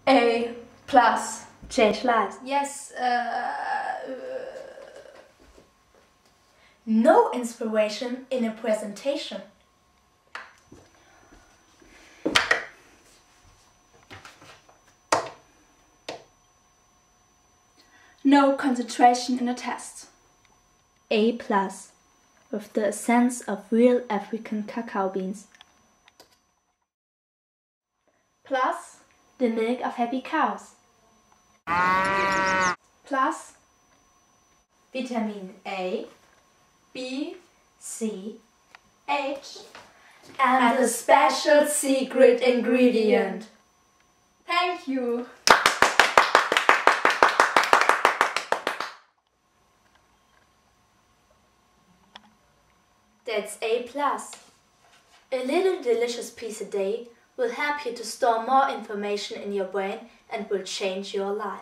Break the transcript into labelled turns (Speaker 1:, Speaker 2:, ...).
Speaker 1: A plus.
Speaker 2: Change lives.
Speaker 1: Yes. No inspiration in a presentation.
Speaker 3: No concentration in a test.
Speaker 2: A plus. With the essence of real African cacao beans.
Speaker 1: Plus.
Speaker 2: The milk of happy cows.
Speaker 1: Plus. Vitamin A, B, C, H, and a special secret ingredient. Thank you.
Speaker 2: That's A plus. A little delicious piece a day will help you to store more information in your brain and will change your life.